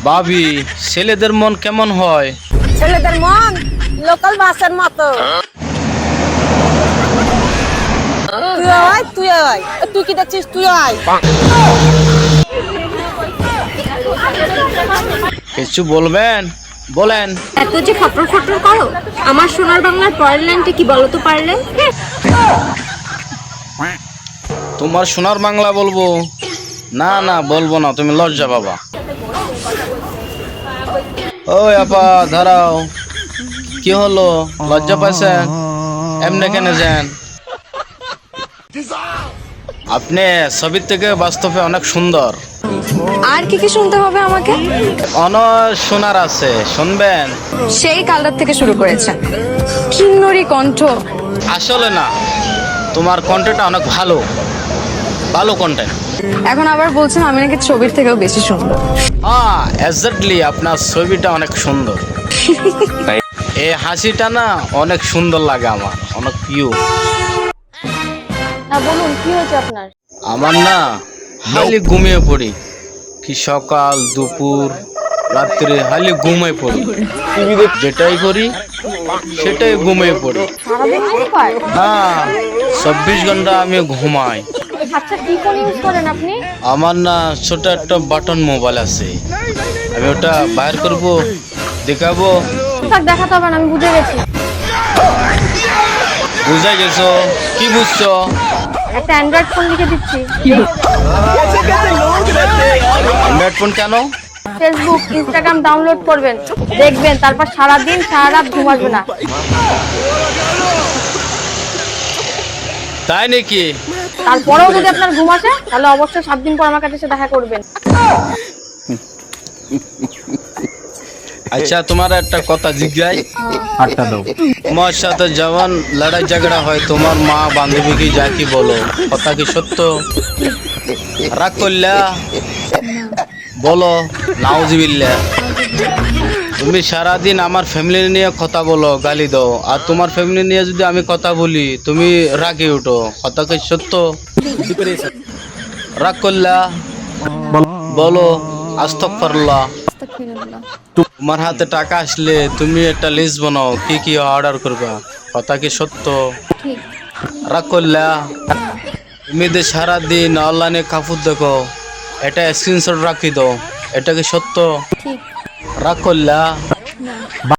ভাবি, ছেলেদের মন কেমন হয়? ছেলেদের মন লোকাল বাসের মতো। তুই কি দেখছিস? তুই আয়। কিছু বলবেন? বলেন। এত যে খটর খটর করো, আমার সোনার বাংলার পরের লাইনটা কি বলো তো পারলে? তোমার সোনার বাংলা বলবো? না না, বলবো না, তুমি লজ্জা পাবা। ওই আপা, দাঁড়াও। কি হলো, লজ্জা পাইছেন? এমনি কেন যান? আপনি ছবির থেকে বাস্তবে অনেক সুন্দর। আর কি কি শুনতে হবে আমাকে? অনেক শোনার আছে, শুনবেন? সেই কালটার থেকে শুরু করেছেন, কিন্নরি কণ্ঠ। আসলে না, তোমার কন্টেন্টটা অনেক ভালো, ভালো কন্টেন্ট। এখন আবার বলছেন আমি নাকি ছবির থেকেও বেশি সুন্দর। হ্যাঁ, এক্স্যাক্টলি, আপনার ছবিটা অনেক সুন্দর। এই হাসিটা না অনেক সুন্দর লাগে আমার, অনেক কিউট। বলুন কি হয়েছে আপনার? আমার না হালি ঘুমিয়ে পড়ি, কি সকাল দুপুর রাত্রে হালি ঘুমিয়ে পড়ি, যেটাই করি সেটাই ঘুমিয়ে পড়ি। হ্যাঁ, 24 ঘন্টা আমি ঘুমাই। আচ্ছা, কি ফোন ইউজ করেন আপনি? আমার না ছোট একটা বাটন মোবাইল আছে, আমি ওটা বাইর করব, দেখাবো। দেখাতে হবে না, আমি বুঝে গেছি। বুঝা গেছো? কি বুঝছো? একটা অ্যান্ড্রয়েড ফোন লিখে দিচ্ছি। অ্যান্ড্রয়েড ফোন কেন? ফেসবুক ইনস্টাগ্রাম ডাউনলোড করবেন, দেখবেন, তারপর সারাদিন সারা রাত ঘুম আসবে না। তাই নাকি? তারপরেও যদি আপনার ঘুম আসে তাহলে অবশ্যই 7 দিন পর আমার কাছে এসে দেখা করবেন। আচ্ছা, তোমার একটা কথা জিজ্ঞাই। আটটা দাও। তোমার সাথে যখন লড়াই ঝগড়া হয়, তোমার মা বান্ধবীকে যা কি বলো, কথা কি সত্য? রাগ করলা? বলো নাউজুবিল্লাহ। তুমি সারাদিন আমার ফ্যামিলি নিয়ে কথা বলো, গালি দাও, আর তোমার ফ্যামিলি নিয়ে যদি আমি কথা বলি তুমি রাগে উঠো, কথা কি সত্য? রাগ করলা? বলো আস্তাগফিরুল্লাহ। তোমার হাতে টাকা আসলে তুমি একটা লিস্ট বানাও, কি কি অর্ডার করবা, কথা কি সত্য? রাগ করলা? তুমি যে সারাদিন অনলাইনে কাপড় দেখো, এটা স্ক্রিনশট রাখি দাও, এটা কি সত্য? রাগ করলা?